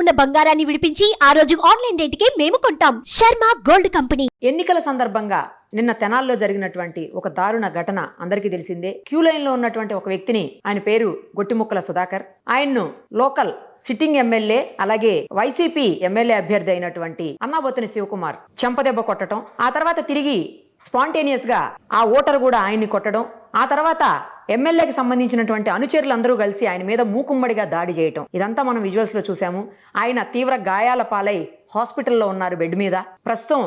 ఉన్న బంగారాన్ని విడిపించి ఆ రోజు ఆన్లైన్ రేటుకే మేము కొంటాం. Sharma gold company. ఎన్నికల సందర్భంగా నిన్న తెనాల్లో జరిగినటువంటి ఒక దారుణ ఘటన అందరికీ తెలిసిందే. క్యూ లైన్ లో ఉన్నటువంటి ఒక వ్యక్తిని, ఆయన పేరు గొట్టిముక్కల సుధాకర్, ఆయన్ను లోకల్ సిట్టింగ్ ఎమ్మెల్యే అలాగే వైసీపీ ఎమ్మెల్యే అభ్యర్థి అయినటువంటి అన్నాబొత్తుని శివకుమార్ చెంపదెబ్బ కొట్టడం, ఆ తర్వాత తిరిగి స్పాంటేనియస్ గా ఆ ఓటర్ కూడా ఆయన్ని కొట్టడం, ఆ తర్వాత ఎమ్మెల్యేకి సంబంధించినటువంటి అనుచరులందరూ కలిసి ఆయన మీద మూకుమ్మడిగా దాడి చేయటం, ఇదంతా మనం విజువల్స్ లో చూసాము. ఆయన తీవ్ర గాయాల పాలై హాస్పిటల్లో ఉన్నారు, బెడ్ మీద. ప్రస్తుతం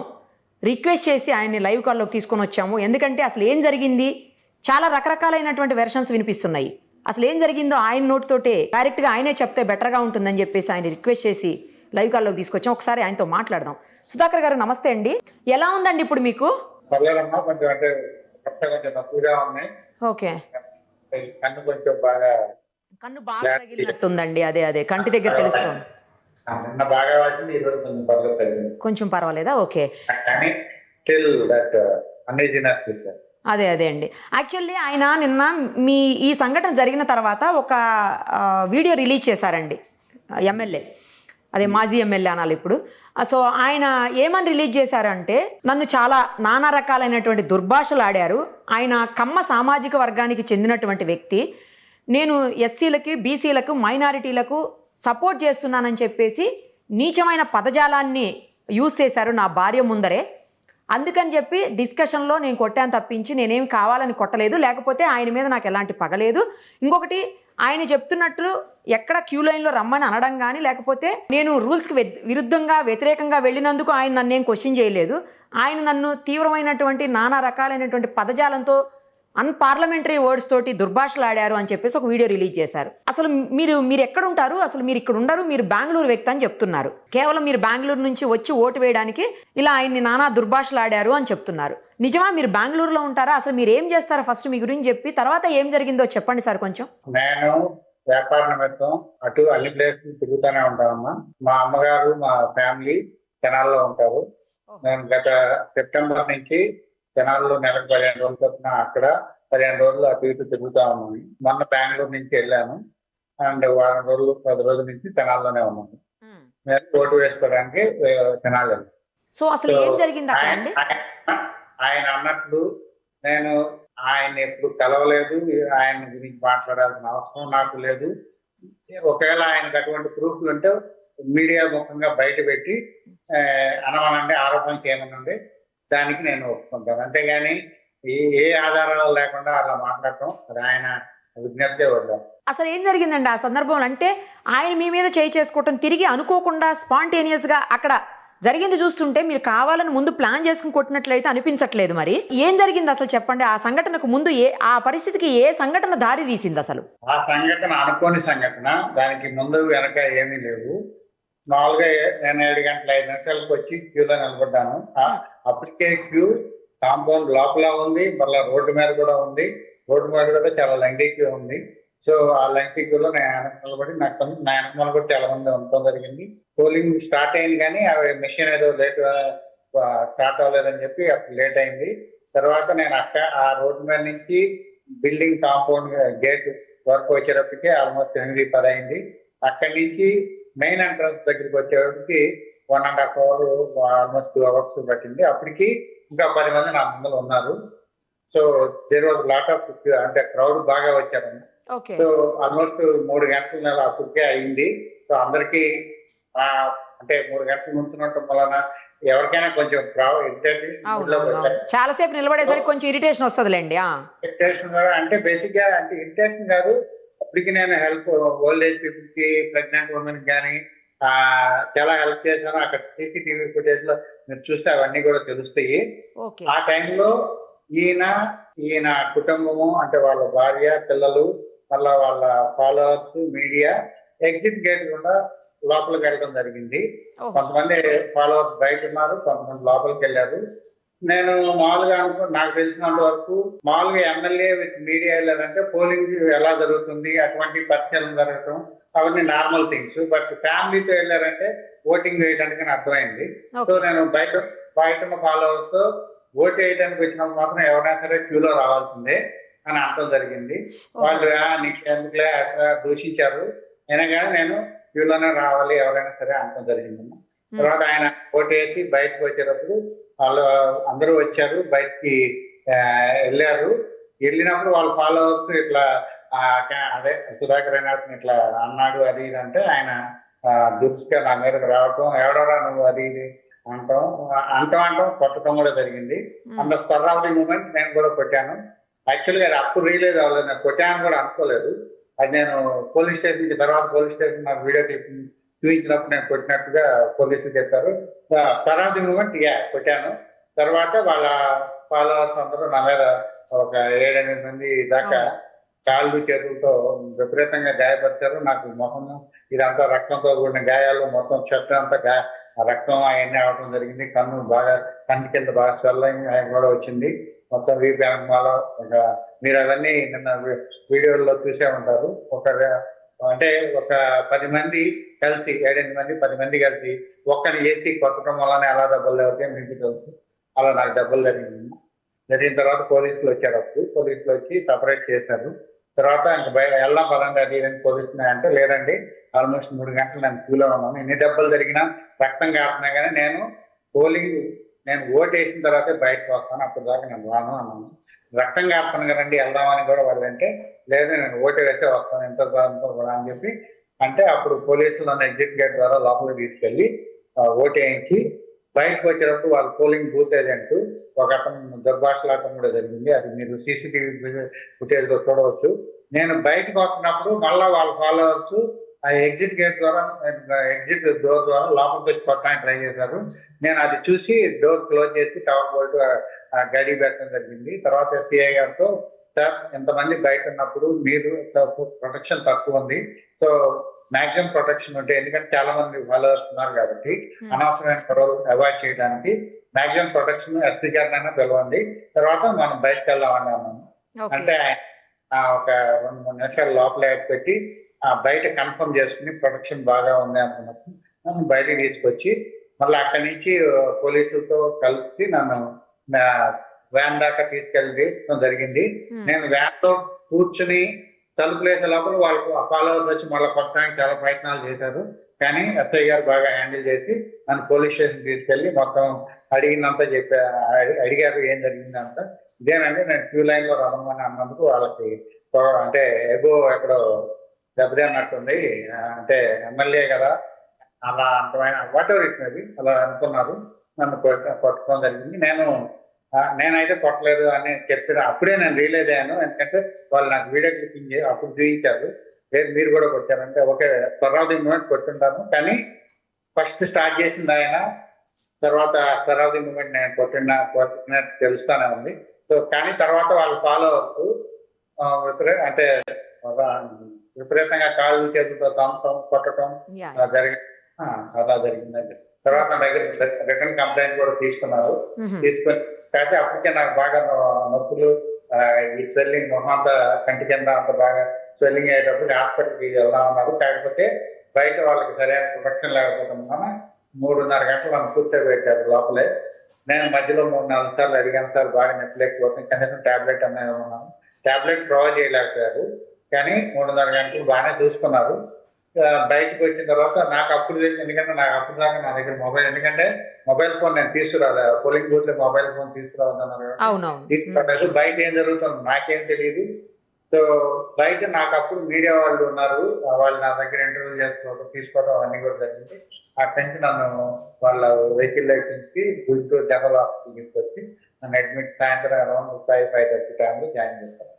రిక్వెస్ట్ చేసి ఆయన్ని లైవ్ కాల్లోకి తీసుకొని వచ్చాము. ఎందుకంటే అసలు ఏం జరిగింది, చాలా రకరకాలైనటువంటి వెర్షన్స్ వినిపిస్తున్నాయి. అసలు ఏం జరిగిందో ఆయన నోటితోటే డైరెక్ట్గా ఆయనే చెప్తే బెటర్గా ఉంటుందని చెప్పేసి ఆయన రిక్వెస్ట్ చేసి లైవ్ కాల్లోకి తీసుకొచ్చాం. ఒకసారి ఆయనతో మాట్లాడదాం. సుధాకర్ గారు నమస్తే అండి, ఎలా ఉందండి ఇప్పుడు మీకు? ఓకే, కన్ను బాగా తగిలినట్టుందండి. అదే కంటి దగ్గర తెలుస్తుంది. కొంచెం పర్వాలేదా? ఓకే, అదే అండి. యాక్చువల్లీ ఆయన నిన్న ఈ సంఘటన జరిగిన తర్వాత ఒక వీడియో రిలీజ్ చేశారండి ఎమ్మెల్యే, అదే మాజీ ఎమ్మెల్యే అనాలి ఇప్పుడు. సో ఆయన ఏమని రిలీజ్ చేశారంటే, నన్ను చాలా నానా రకాలైనటువంటి దుర్భాషలు ఆడారు. ఆయన కమ్మ సామాజిక వర్గానికి చెందినటువంటి వ్యక్తి, నేను ఎస్సీలకి బీసీలకు మైనారిటీలకు సపోర్ట్ చేస్తున్నానని చెప్పేసి నీచమైన పదజాలాన్ని యూజ్ చేశారు నా భార్య ముందరే. అందుకని చెప్పి డిస్కషన్లో నేను కొట్టాను తప్పించి నేనేం కావాలని కొట్టలేదు, లేకపోతే ఆయన మీద నాకు ఎలాంటి పగలేదు. ఇంకొకటి, ఆయన చెప్తున్నట్లు ఎక్కడ క్యూ లైన్లో రమ్మని అనడం కానీ, లేకపోతే నేను రూల్స్కి వ్యతిరేకంగా వెళ్ళినందుకు ఆయన నన్ను ఏం క్వశ్చన్ చేయలేదు. ఆయన నన్ను తీవ్రమైనటువంటి నానా రకాలైనటువంటి పదజాలంతో అన్పార్లమెంటరీ వర్డ్స్ తోటి దుర్భాషలాడారు అని చెప్పేసి ఒక వీడియో రిలీజ్ చేశారు. అసలు మీరు ఎక్కడ ఉంటారు? అసలు మీరు ఇక్కడ ఉండరు, మీరు బెంగళూరు వ్యక్తి అని చెప్తున్నారు. కేవలం మీరు బెంగళూరు నుంచి వచ్చి ఓటు వేయడానికి ఇలా ఆయన్ని నానా దుర్భాషలాడారు అని చెప్తున్నారు. నిజమా? మీరు బెంగళూరులో ఉంటారా? అసలు మీరు ఏం చేస్తారా? ఫస్ట్ మీ గురించి చెప్పి తర్వాత ఏం జరిగిందో చెప్పండి సార్ కొంచెం. నేను వ్యాపార నిమిత్తం అటు అన్ని ప్లేసెస్ తిరుగుతూనే ఉంటామమ్మా. మా అమ్మగారు మా ఫ్యామిలీ తెనాల్లో ఉంటారు. నేను గత సెప్టెంబర్ నుంచి తెనాల్లో నెలకు 15 రోజులు చొప్పున అక్కడ 15 రోజులు అటు ఇటు తిరుగుతా ఉన్నాను. మొన్న బెంగళూరు నుంచి వెళ్ళాను అండ్ వారం రోజులు 10 రోజుల నుంచి తెనాల్లోనే ఉన్నాను. నేను ఓటు వేసుకోవడానికి తెనాలి. సో అసలు ఏం జరిగింది అక్కడ? ఆయన అన్నట్లు నేను ఆయన ఎప్పుడు కలవలేదు, ఆయన గురించి మాట్లాడాల్సిన అవసరం నాకు లేదు. ఒకవేళ ఆయనకు అటువంటి ప్రూఫ్లు ఉంటే మీడియా ముఖంగా బయట పెట్టి అనమనండి, ఆరోపణ చేయమనండి, దానికి నేను ఒప్పుకుంటాను. అంతేగాని ఏ ఆధారాలు లేకుండా అలా మాట్లాడటం అది ఆయన విజ్ఞప్తే వద్దాం. అసలు ఏం జరిగిందండి ఆ సందర్భంలో? అంటే ఆయన మీ మీద చేయి చేసుకోవటం, తిరిగి అనుకోకుండా స్పాంటేనియస్గా అక్కడ జరిగింది చూస్తుంటే మీరు కావాలని ముందు ప్లాన్ చేసుకుని కొట్టినట్లయితే అనిపించట్లేదు. మరి ఏం జరిగింది అసలు చెప్పండి? ఆ సంఘటనకు ముందు ఆ పరిస్థితికి ఏ సంఘటన దారి తీసింది అసలు? ఆ సంఘటన అనుకోని సంఘటన, దానికి ముందు వెనక ఏమీ లేవు. మామూలుగా నేను 7 గంటల 5 నిమిషాలకు వచ్చి క్యూలో నిలబడ్డాను. అప్పటికే క్యూ కాంపౌండ్ లోపల ఉంది, మళ్ళీ రోడ్డు మీద కూడా ఉంది. రోడ్డు మీద కూడా చాలా లెంగ్తీ క్యూ ఉంది. సో ఆ లెంగ్తీ క్యూలో నేను వెనక నిలబడి నా వెనక కూడా చాలా మంది ఉండటం జరిగింది. పోలింగ్ స్టార్ట్ అయింది కానీ ఆ మెషిన్ ఏదో లేట్ స్టార్ట్ అవ్వలేదని చెప్పి అప్పుడు లేట్ అయింది. తర్వాత నేను అక్కడ ఆ రోడ్డు మీద నుంచి బిల్డింగ్ కాంపౌండ్ గేట్ వరకు వచ్చేటప్పటికి ఆల్మోస్ట్ 8-10 అయింది. అక్కడి నుంచి మెయిన్ ఎంట్రన్స్ దగ్గరికి వచ్చేటప్పటికి 1.5 hours, ఆల్మోస్ట్ 2 hours పట్టింది. అప్పటికి ఇంకా 10 మంది నా ముందు ఉన్నారు. So there was lot of అంటే క్రౌడ్ బాగా వచ్చారు. సో ఆల్మోస్ట్ 3 గంటల అప్పటికే అయింది. సో అందరికి అంటే 3 గంటలు నుంచున్నట్టు వలన ఎవరికైనా కొంచెం చాలాసేపు నిలబడేసరికి కొంచెం ఇరిటేషన్ వస్తుందిలేండి. ఇరిటేషన్ అంటే బేసిక్ గా అంటే ఇరిటేషన్ కాదు. అప్పటికి నేను హెల్ప్ ఓల్డ్ ఏజ్ పీపుల్ కి, ప్రెగ్నెంట్ ఉమెన్ కానీ చాలా హెల్ప్ చేశాను. అక్కడ CCTV ఫుటేజ్ లో మీరు చూస్తే అవన్నీ కూడా తెలుస్తాయి. ఆ టైంలో ఈయన కుటుంబము అంటే వాళ్ళ భార్య, పిల్లలు, మళ్ళా వాళ్ళ ఫాలోవర్స్, మీడియా ఎగ్జిట్ గేట్ కూడా లోపలికి వెళ్ళడం జరిగింది. కొంతమంది ఫాలోవర్స్ బయట ఉన్నారు, కొంతమంది లోపలికి వెళ్ళారు. నేను మామూలుగా నాకు తెలిసినంత వరకు మామూలుగా ఎమ్మెల్యే విత్ మీడియా వెళ్ళారంటే పోలింగ్ ఎలా జరుగుతుంది, అటువంటి పరిచయం జరగటం అవన్నీ నార్మల్ థింగ్స్. బట్ ఫ్యామిలీతో వెళ్ళారంటే ఓటింగ్ వేయడానికి అర్థమైంది. సో నేను బయట ఫాలోవర్స్ తో ఓటు వేయడానికి వచ్చినప్పుడు మాత్రం ఎవరైనా సరే క్యూలో రావాల్సిందే అని అనడం జరిగింది. వాళ్ళు నీకు ఎందుకులే అక్కడ దూషించారు. అయినా కానీ నేను క్యూలోనే రావాలి ఎవరైనా సరే అనడం జరిగిందమ్మా. తర్వాత ఆయన ఓటేసి బయటకు వచ్చేటప్పుడు వాళ్ళు అందరూ వచ్చారు, బయటికి వెళ్ళారు. వెళ్ళినప్పుడు వాళ్ళ ఫాలోవర్స్ ఇట్లా అదే సుధాకర్ అయినాథ్ ఇట్లా అన్నాడు అది ఇది అంటే ఆయన దురుసుగా నా మీదకి రావటం, ఎవడరా నువ్వు అది ఇది అంటాం కొట్టడం కూడా జరిగింది. అంత స్పర్ ఆఫ్ ది మూమెంట్ నేను కూడా కొట్టాను. యాక్చువల్గా అది అప్పుడు రియలైజ్ అవ్వలేదు, నేను కొట్టాను కూడా అనుకోలేదు. అది నేను పోలీస్ స్టేషన్ తర్వాత పోలీస్ స్టేషన్ నాకు వీడియో క్లిప్ చూపించినప్పుడు నేను కొట్టినట్టుగా పోలీసులు చెప్పారు. స్పర్ ఆఫ్ ది మూమెంట్ కొట్టాను. తర్వాత వాళ్ళ ఫాలోవర్స్ అందరూ నా మీద ఒక 7-8 మంది దాకా కాళ్ళు చేతులతో విపరీతంగా గాయపరిచారు. నాకు మొహము ఇదంతా రక్తంతో కూడిన గాయాలు, మొత్తం చెట్టు అంతా రక్తం అవన్నీ అవడం జరిగింది. కంటి కింద బాగా స్వెల్లింగ్ కూడా వచ్చింది. మొత్తం వీపు వెనకమాల మీరు అవన్నీ నిన్న వీడియోల్లో చూసే ఉంటారు. అంటే ఒక 10 మంది కలిసి 7-8 మంది 10 మంది కలిసి ఒక్కడిని చేసి కొట్టడం వల్లనే ఎలా దెబ్బలు అవుతాయి మీకు తెలుసు. అలా నాకు దెబ్బలు జరిగిన తర్వాత పోలీసులు వచ్చారు. అప్పుడు పోలీసులు వచ్చి సపరేట్ చేశారు. తర్వాత ఇంకా వెళ్దాం పదండి అది ఇదని పోలీసులు అంటే లేదండి, ఆల్మోస్ట్ 3 గంటలు నేను క్యూలో ఉన్నాను, ఎన్ని దెబ్బలు జరిగినా రక్తం కారుతున్నా కానీ నేను ఓటు వేసిన తర్వాతే బయటకు వస్తాను, అప్పుడు దాకా నేను రాను అన్నాను. రక్తం కారుతాను కదండి వెళ్దామని కూడా వాళ్ళు అంటే లేదు నేను ఓటు వేస్తే వస్తాను ఎంత కూడా అని చెప్పి అంటే అప్పుడు పోలీసులు నన్ను ఎగ్జిట్ గేట్ ద్వారా లోపలికి తీసుకెళ్లి ఓటు వేయించి బయటకు వచ్చేటప్పుడు వాళ్ళు పోలింగ్ బూత్ ఏజెంట్ ఒక అతను దుర్భాషలాటం కూడా జరిగింది. అది మీరు సీసీటీవీ ఫుటేజ్ లో చూడవచ్చు. నేను బయటకు వస్తున్నప్పుడు మళ్ళా వాళ్ళ ఫాలోవర్స్ ఆ ఎగ్జిట్ డోర్ ద్వారా లోపలికి వచ్చి కొట్టడానికి ట్రై చేశారు. నేను అది చూసి డోర్ క్లోజ్ చేసి టవర్ బోల్ట్ గడి పెట్టడం జరిగింది. తర్వాత సిఐ గారితో సార్ ఎంతమంది బయట ఉన్నప్పుడు మీరు ప్రొటెక్షన్ తక్కువ ఉంది, సో మాక్సిమం ప్రొటెక్షన్ ఉంటే ఎందుకంటే చాలా మంది ఫాలోవర్స్ ఉన్నారు కాబట్టి అనవసరమైన గొడవలు అవాయిడ్ చేయడానికి మాక్సిమం ప్రొటెక్షన్ ఎస్పీ గారినైనా పిలవండి, తర్వాత మనం బయటకు వెళ్దామని అన్నాను. అంటే ఒక 2-3 నిమిషాలు లోపల పెట్టి బయట కన్ఫర్మ్ చేసుకుని ప్రొటెక్షన్ బాగా ఉంది అనుకున్నప్పుడు నన్ను బయటకు తీసుకొచ్చి మళ్ళీ అక్కడి నుంచి పోలీసులతో కలిసి నన్ను వ్యాన్ దాకా తీసుకెళ్ళడం జరిగింది. నేను వ్యాన్ లో కూర్చుని తలుపులేసే లోపల వాళ్ళు ఫాలోవర్స్ వచ్చి మళ్ళీ కొట్టడానికి చాలా ప్రయత్నాలు చేశారు. కానీ ఎస్ఐ గారు బాగా హ్యాండిల్ చేసి నన్ను పోలీస్ స్టేషన్ తీసుకెళ్లి మొత్తం అడిగిందంతా అడిగారు ఏం జరిగిందంతా. ఇదేనండి నేను క్యూ లైన్ లో రమ్మని అన్నందుకు వాళ్ళకి అంటే ఎక్కడో దెబ్బతిన్నట్టుంది, అంటే ఎమ్మెల్యే కదా అలా అంతమైన వాట్ ఎవర్ ఇట్ మేబీ అలా అనుకున్నారు. నన్ను కొట్టుకోవడం జరిగింది. నేనైతే కొట్టలేదు అని చెప్పిన అప్పుడే నేను రియలైజ్ అయ్యాను. ఎందుకంటే వాళ్ళు నాకు వీడియో క్లిప్పింగ్ అప్పుడు చూపించారు, లేదు మీరు కూడా కొట్టారంటే okay spur of the moment కొట్టుంటాను, కానీ ఫస్ట్ స్టార్ట్ చేసింది ఆయన, తర్వాత స్పర్ ఆఫ్ ది మూమెంట్ నేను కొట్టినట్టు తెలుస్తానే ఉంది. సో కానీ తర్వాత వాళ్ళ ఫాలోవర్స్ అంటే విపరీతంగా కాళ్ళు చేతులతో తామటం కొట్టడం అలా జరిగిందండి. తర్వాత నా దగ్గర రిటర్న్ కంప్లైంట్ కూడా తీసుకున్నారు. తీసుకొని కాకపోతే అప్పటికే నాకు బాగా నొప్పులు, ఈ స్వెల్లింగ్ మొహం అంతా కంటి కింద అంత బాగా స్వెల్లింగ్ అయ్యేటప్పుడు హాస్పిటల్కి వెళ్దాం ఉన్నారు. కాకపోతే బయట వాళ్ళకి సరైన ప్రొటెక్షన్ లేకపోవడం వల్ల 3.5 గంటలు మనం కూర్చోబెట్టారు లోపలే. నేను మధ్యలో 3-4 సార్లు అడిగాను, సార్ బాగా నొప్పి లేకపోతుంది, కనీసం టాబ్లెట్ అన్నా ఉన్నాను. టాబ్లెట్ ప్రొవైడ్ చేయలేకపోయారు, కానీ 3.5 గంటలు బాగానే చూసుకున్నారు. బయటకు వచ్చిన తర్వాత నాకు అప్పుడు ఎందుకంటే నాకు అప్పుడు దాకా నా దగ్గర మొబైల్, ఎందుకంటే మొబైల్ ఫోన్ నేను తీసుకురాలేదు, పోలింగ్ బూత్ లో మొబైల్ ఫోన్ తీసుకురావద్దన్నారు. బయట ఏం జరుగుతుంది నాకేం తెలియదు. సో బయట నాకు అప్పుడు మీడియా వాళ్ళు ఉన్నారు, వాళ్ళు నా దగ్గర ఇంటర్వ్యూ తీసుకోవడం అవన్నీ కూడా జరిగింది. అక్కడి నుంచి నన్ను వాళ్ళ వెహికల్ ఎక్కించి గుంటూరు జనరల్ హాస్పిటల్ తీసుకొచ్చి నన్ను అడ్మిట్ సాయంత్రం అరౌండ్ 5-5:30 టైంలో జాయిన్ చేశాను.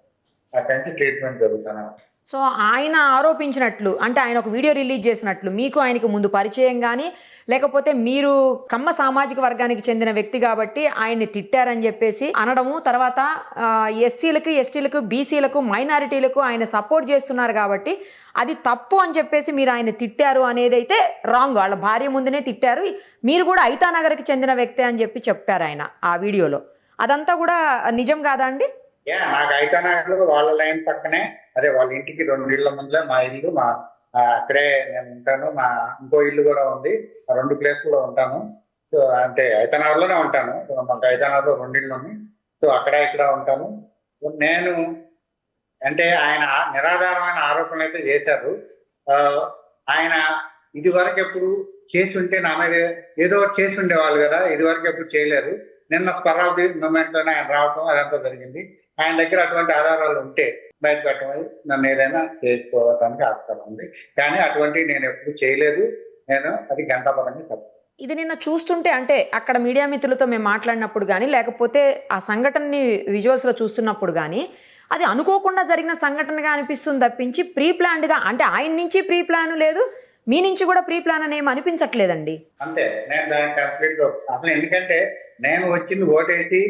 అక్కడి నుంచి ట్రీట్మెంట్ జరుగుతాను. సో ఆయన ఆరోపించినట్లు, అంటే ఆయన ఒక వీడియో రిలీజ్ చేసినట్లు మీకు ఆయనకు ముందు పరిచయం కానీ, లేకపోతే మీరు కమ్మ సామాజిక వర్గానికి చెందిన వ్యక్తి కాబట్టి ఆయన్ని తిట్టారని చెప్పేసి అనడము, తర్వాత ఎస్సీలకు, ఎస్టీలకు, బీసీలకు, మైనారిటీలకు ఆయన సపోర్ట్ చేస్తున్నారు కాబట్టి అది తప్పు అని చెప్పేసి మీరు ఆయన తిట్టారు అనేది అయితే రాంగ్. వాళ్ళ భార్య ముందునే తిట్టారు, మీరు కూడా ఐతానగర్కి చెందిన వ్యక్తి అని చెప్పి చెప్పారు ఆయన ఆ వీడియోలో. అదంతా కూడా నిజం కాదా అండి? నాకు ఐతానగర్ వాళ్ళ లైన్ పక్కనే, అదే వాళ్ళ ఇంటికి 2 ఇళ్ల ముందులే మా ఇల్లు, అక్కడే నేను ఉంటాను. మా ఇంకో ఇల్లు కూడా ఉంది, ఆ 2 ప్లేస్లో ఉంటాను. సో అంటే ఐతానగర్ లోనే ఉంటాను. మాకు ఐతానగర్ లో 2 ఇళ్ళు ఉన్నాయి. సో అక్కడ ఇక్కడ ఉంటాను. నేను అంటే ఆయన నిరాధారమైన ఆరోపణలు అయితే చేశారు. ఆయన ఇది వరకు ఎప్పుడు చేసి ఉంటే నా మీద ఏదో ఒకటి చేసి ఉండేవాళ్ళు కదా, ఇది వరకు ఎప్పుడు చేయలేదు. నిన్న స్పరావతి మూమెంట్ లోనే ఆయన రావటం అదంతా జరిగింది. ఆయన దగ్గర అటువంటి ఆధారాలు ఉంటే బయట పెట్టమని నన్ను ఏదైనా చేసుకోవడానికి ఆస్కారం ఉంది. కానీ అటువంటి నేను ఎప్పుడు చేయలేదు. నేను అది గంటాపరంగా తప్పు. ఇది నిన్న చూస్తుంటే అంటే అక్కడ మీడియా మిత్రులతో మేము మాట్లాడినప్పుడు కానీ లేకపోతే ఆ సంఘటనని విజువల్స్లో చూస్తున్నప్పుడు కానీ అది అనుకోకుండా జరిగిన సంఘటనగా అనిపిస్తుంది తప్పించి ప్రీ ప్లాన్డ్గా, అంటే ఆయన నుంచి ప్రీ ప్లాన్ లేదు, మీ నుంచి కూడా ప్రీ ప్లాన్ అని ఏమి అనిపించట్లేదండి. అంతే, నేను దానికి కంప్లీట్ గా అసలు ఎందుకంటే నేను వచ్చింది ఓటేసి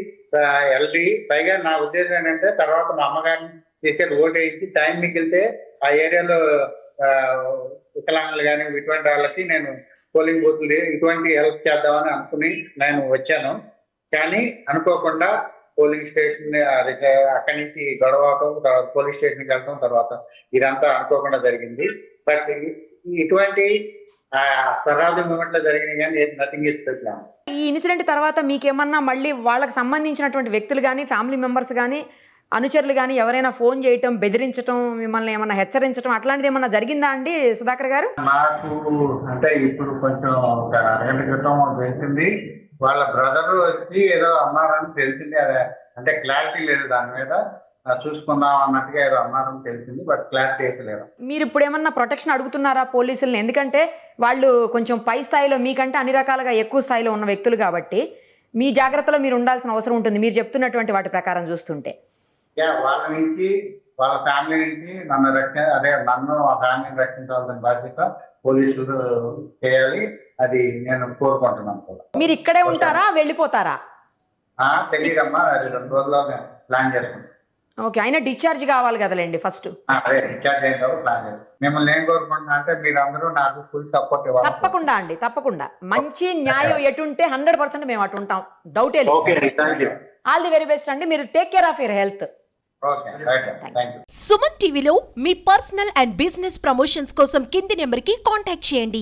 ఎల్డి, పైగా నా ఉద్దేశం ఏంటంటే తర్వాత మా అమ్మగారిని తీసుకెళ్ళి ఓటేసి టైం మిగిలితే ఆ ఏరియాలో వికలాంగులు కానీ ఇటువంటి వాళ్ళకి నేను పోలింగ్ బూత్లు ఇటువంటి హెల్ప్ చేద్దామని అనుకుని నేను వచ్చాను. కానీ అనుకోకుండా పోలింగ్ స్టేషన్ అక్కడి నుంచి గొడవ అవటం, తర్వాత పోలీస్ స్టేషన్కి వెళ్ళటం, తర్వాత ఇదంతా అనుకోకుండా జరిగింది. బట్ ఇటువంటి స్వరాజ్య మూమెంట్ లో జరిగినాయి కానీ నథింగ్ ఇస్ ప్లాన్. ఈ ఇన్సిడెంట్ తర్వాత మీకేమన్నా మళ్ళీ వాళ్ళకి సంబంధించినటువంటి వ్యక్తులు కానీ ఫ్యామిలీ మెంబర్స్ కానీ అనుచరులు కానీ ఎవరైనా ఫోన్ చేయటం, బెదిరించటం, మిమ్మల్ని ఏమన్నా హెచ్చరించడం అట్లాంటిది ఏమన్నా జరిగిందా అండి సుధాకర్ గారు? నాకు అంటే ఇప్పుడు కొంచెం ఒక 2 ఏళ్ల క్రితం తెలిసింది, వాళ్ళ బ్రదర్ వచ్చి ఏదో అన్నారని తెలిసింది. అదే అంటే క్లారిటీ లేదు దాని మీద, చూసుకుందాం అన్నట్టుగా ఏదో అన్నారని తెలిసింది, బట్ క్లారిటీ అయితే లేదు. మీరు ఇప్పుడు ఏమన్నా ప్రొటెక్షన్ అడుగుతున్నారా పోలీసుల్ని? ఎందుకంటే వాళ్ళు కొంచెం పై స్థాయిలో మీకంటే అన్ని రకాలుగా ఎక్కువ స్థాయిలో ఉన్న వ్యక్తులు కాబట్టి మీ జాగ్రత్తలో మీరు ఉండాల్సిన అవసరం ఉంటుంది మీరు చెప్తున్నటువంటి వాటి ప్రకారం చూస్తుంటే. వాళ్ళ నుంచి, వాళ్ళ ఫ్యామిలీ నుంచి నన్ను ఆ ఫ్యామిలీని రక్షించాల్సిన బాధ్యత పోలీసులు చేయాలి. అది నేను కోరుకుంటున్నాను కూడా. మీరు ఇక్కడే ఉంటారా, వెళ్ళిపోతారా? తెలియదమ్మా, అది 2 రోజుల్లో ప్లాన్ చేసుకుంటాం. ఓకే, అయినా డిశ్చార్జ్ కావాలి కదలేండి ఫస్ట్. అదే డిశ్చార్జ్ అయిన తర్వాత ప్లాన్ చేస్తాం. మిమ్మల్ని ఏం కోరుకుంటున్నా అంటే మీరందరూ నాకు ఫుల్ సపోర్ట్ ఇవ్వాలి. తప్పకుండా అండి, తప్పకుండా. మంచి న్యాయం ఎటుంటే 100% మేము అటు ఉంటాం, డౌటే లేదు. ఆల్ ది వెరీ బెస్ట్ అండి. మీరు take care of your health. Okay, right, thank you. Suman టీవీలో మీ పర్సనల్ అండ్ బిజినెస్ ప్రమోషన్స్ కోసం కింది నెంబర్కి కాంటాక్ట్ చేయండి.